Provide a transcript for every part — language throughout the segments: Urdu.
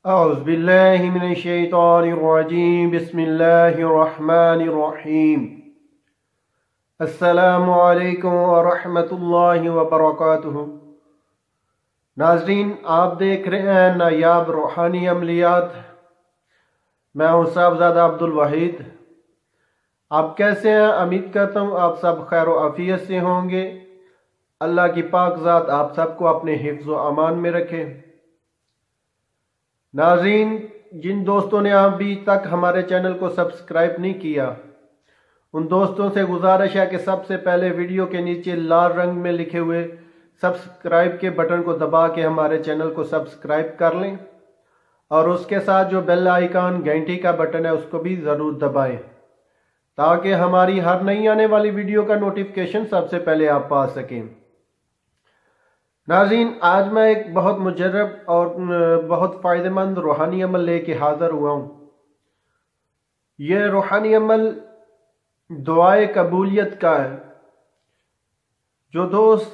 أعوذ بالله من الشيطان الرجيم بسم الله الرحمن الرحيم السلام علیکم ورحمۃ اللہ وبرکاتہ۔ ناظرین، آپ دیکھ رہے ہیں نایاب روحانی عملیات۔ میں ہوں صاحبزادہ عبدالوحید۔ آپ کیسے ہیں؟ امید کرتا ہوں آپ سب خیر و عافیت سے ہوں گے۔ اللہ کی پاک ذات آپ سب کو اپنے حفظ و امان میں رکھے۔ ناظرین، جن دوستوں نے ابھی تک ہمارے چینل کو سبسکرائب نہیں کیا، ان دوستوں سے گزارش ہے کہ سب سے پہلے ویڈیو کے نیچے لال رنگ میں لکھے ہوئے سبسکرائب کے بٹن کو دبا کے ہمارے چینل کو سبسکرائب کر لیں، اور اس کے ساتھ جو بیل آئیکن گھنٹی کا بٹن ہے اس کو بھی ضرور دبائیں تاکہ ہماری ہر نئی آنے والی ویڈیو کا نوٹیفیکیشن سب سے پہلے آپ پا سکیں۔ ناظرین، آج میں ایک بہت مجرب اور بہت فائدہ مند روحانی عمل لے کے حاضر ہوا ہوں۔ یہ روحانی عمل دعائے قبولیت کا ہے۔ جو دوست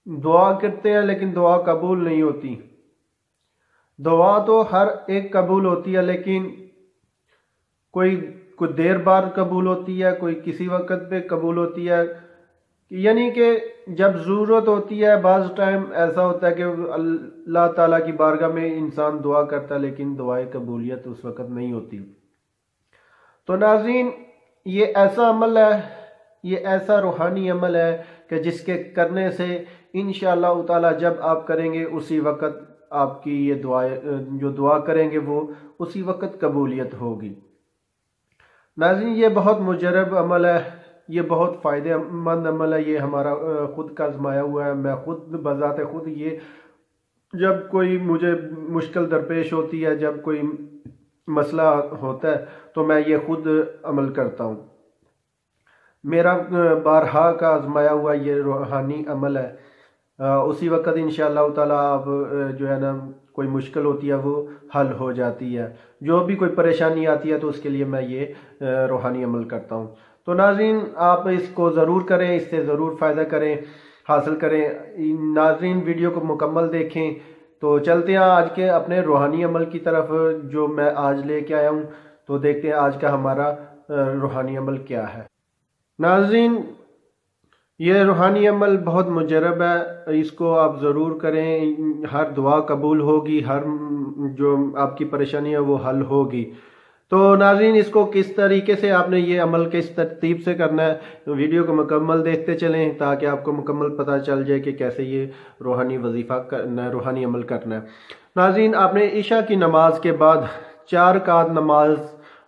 دعا کرتے ہیں لیکن دعا قبول نہیں ہوتی، دعا تو ہر ایک قبول ہوتی ہے، لیکن کوئی دیر بعد قبول ہوتی ہے، کوئی کسی وقت پہ قبول ہوتی ہے، یعنی کہ جب ضرورت ہوتی ہے۔ بعض ٹائم ایسا ہوتا ہے کہ اللہ تعالیٰ کی بارگاہ میں انسان دعا کرتا ہے لیکن دعائے قبولیت اس وقت نہیں ہوتی۔ تو ناظرین، یہ ایسا عمل ہے، یہ ایسا روحانی عمل ہے کہ جس کے کرنے سے انشاءاللہ تعالیٰ جب آپ کریں گے اسی وقت آپ کی یہ جو دعا کریں گے وہ اسی وقت قبولیت ہوگی۔ ناظرین، یہ بہت مجرب عمل ہے، یہ بہت فائدہ مند عمل ہے، یہ ہمارا خود کا آزمایا ہوا ہے۔ میں خود بذات خود یہ جب کوئی مجھے مشکل درپیش ہوتی ہے، جب کوئی مسئلہ ہوتا ہے تو میں یہ خود عمل کرتا ہوں۔ میرا بارہا کا آزمایا ہوا یہ روحانی عمل ہے۔ اسی وقت انشاءاللہ تعالیٰ آپ جو ہے نا کوئی مشکل ہوتی ہے وہ حل ہو جاتی ہے، جو بھی کوئی پریشانی آتی ہے تو اس کے لیے میں یہ روحانی عمل کرتا ہوں۔ تو ناظرین، آپ اس کو ضرور کریں، اس سے ضرور فائدہ کریں، حاصل کریں۔ ناظرین، ویڈیو کو مکمل دیکھیں۔ تو چلتے ہیں آج کے اپنے روحانی عمل کی طرف جو میں آج لے کے آیا ہوں۔ تو دیکھتے ہیں آج کا ہمارا روحانی عمل کیا ہے۔ ناظرین، یہ روحانی عمل بہت مجرب ہے، اس کو آپ ضرور کریں۔ ہر دعا قبول ہوگی، ہر جو آپ کی پریشانی ہے وہ حل ہوگی۔ تو ناظرین، اس کو کس طریقے سے آپ نے یہ عمل کس ترتیب سے کرنا ہے، ویڈیو کو مکمل دیکھتے چلیں تاکہ آپ کو مکمل پتہ چل جائے کہ کیسے یہ روحانی وظیفہ کرنا ہے، روحانی عمل کرنا ہے۔ ناظرین، آپ نے عشاء کی نماز کے بعد 4 رکعت نماز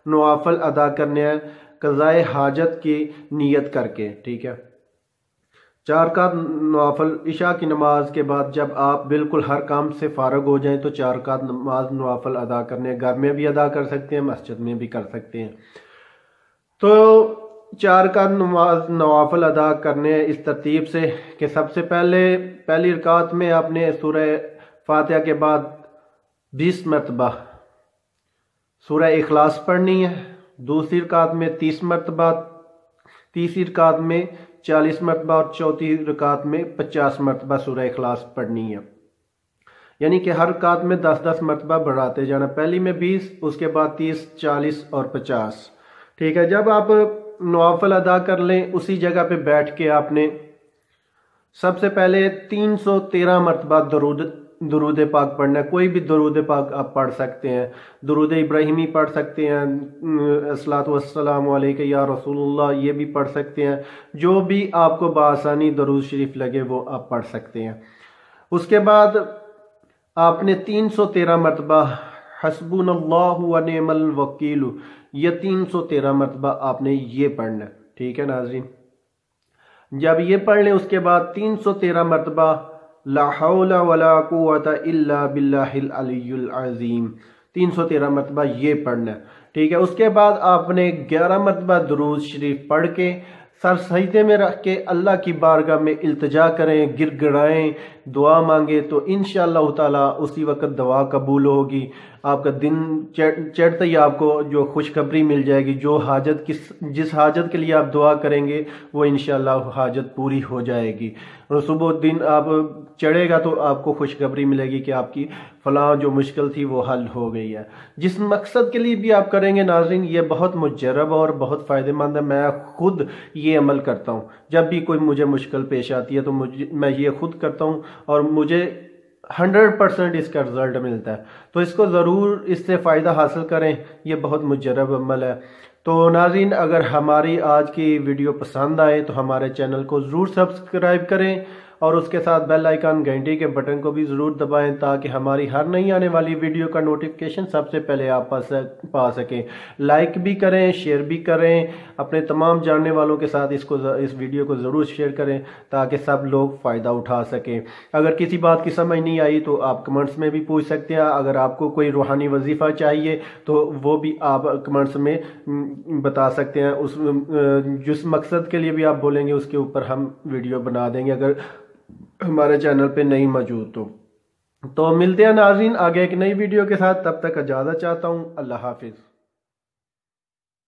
نوافل ادا کرنے ہیں قضائے حاجت کی نیت کر کے، ٹھیک ہے؟ 4 رکعت نوافل عشاء کی نماز کے بعد جب آپ بالکل ہر کام سے فارغ ہو جائیں تو 4 رکعت نماز نوافل ادا کرنے، گھر میں بھی ادا کر سکتے ہیں، مسجد میں بھی کر سکتے ہیں۔ تو 4 رکعت نماز نوافل ادا کرنے اس ترتیب سے کہ سب سے پہلی رکعت میں آپ نے سورہ فاتحہ کے بعد 20 مرتبہ سورہ اخلاص پڑھنی ہے، دوسری رکعت میں 30 مرتبہ، تیسری رکعت میں 40 مرتبہ اور چوتھی رکعت میں 50 مرتبہ سورہ اخلاص پڑھنی ہے، یعنی کہ ہر رکعت میں 10 مرتبہ بڑھاتے جانا۔ پہلی میں 20، اس کے بعد 30، 40 اور 50، ٹھیک ہے؟ جب آپ نوافل ادا کر لیں اسی جگہ پہ بیٹھ کے آپ نے سب سے پہلے 313 مرتبہ درود پاک پڑھنا ہے۔ کوئی بھی درود پاک آپ پڑھ سکتے ہیں، درود ابراہیمی پڑھ سکتے ہیں، الصلاۃ والسلام علیک یا رسول اللہ، یہ بھی پڑھ سکتے ہیں۔ جو بھی آپ کو بآسانی درود شریف لگے وہ آپ پڑھ سکتے ہیں۔ اس کے بعد آپ نے 313 مرتبہ حسبنا اللہ و نعم الوکیل، یہ 313 مرتبہ آپ نے یہ پڑھنا ہے، ٹھیک ہے ناظرین؟ جب یہ پڑھ لیں اس کے بعد 313 مرتبہ لا حول ولا قوت الا باللہ العلی العظیم، 313 مرتبہ یہ پڑھنا ہے، ٹھیک ہے؟ اس کے بعد آپ نے 11 مرتبہ درود شریف پڑھ کے سر سجدے میں رکھ کے اللہ کی بارگاہ میں التجا کریں، گر گڑائیں، دعا مانگے تو انشاءاللہ تعالیٰ اسی وقت دعا قبول ہوگی۔ آپ کا دن چڑھتے ہی آپ کو جو خوشخبری مل جائے گی، جو حاجت جس حاجت کے لیے آپ دعا کریں گے وہ انشاءاللہ حاجت پوری ہو جائے گی۔ اور صبح دن آپ چڑھے گا تو آپ کو خوشخبری ملے گی کہ آپ کی فلاں جو مشکل تھی وہ حل ہو گئی ہے۔ جس مقصد کے لیے بھی آپ کریں گے ناظرین، یہ بہت مجرب اور بہت فائدہ مند ہے۔ میں خود یہ عمل کرتا ہوں، جب بھی کوئی مجھے مشکل پیش آتی ہے تو میں یہ خود کرتا ہوں اور مجھے 100% اس کا رزلٹ ملتا ہے۔ تو اس کو ضرور اس سے فائدہ حاصل کریں، یہ بہت مجرب عمل ہے۔ تو ناظرین، اگر ہماری آج کی ویڈیو پسند آئے تو ہمارے چینل کو ضرور سبسکرائب کریں اور اس کے ساتھ بیل آئیکن گھنٹی کے بٹن کو بھی ضرور دبائیں تاکہ ہماری ہر نئی آنے والی ویڈیو کا نوٹیفکیشن سب سے پہلے آپ پا سکیں۔ لائک بھی کریں، شیئر بھی کریں، اپنے تمام جاننے والوں کے ساتھ اس ویڈیو کو ضرور شیئر کریں تاکہ سب لوگ فائدہ اٹھا سکیں۔ اگر کسی بات کی سمجھ نہیں آئی تو آپ کمنٹس میں بھی پوچھ سکتے ہیں۔ اگر آپ کو کوئی روحانی وظیفہ چاہیے تو وہ بھی آپ کمنٹس میں بتا سکتے ہیں۔ جس مقصد کے لیے بھی آپ بولیں گے اس کے اوپر ہم ویڈیو بنا دیں گے اگر ہمارے چینل پہ نہیں موجود تو ملتے ہیں ناظرین آگے ایک نئی ویڈیو کے ساتھ، تب تک اجازت چاہتا ہوں، اللہ حافظ۔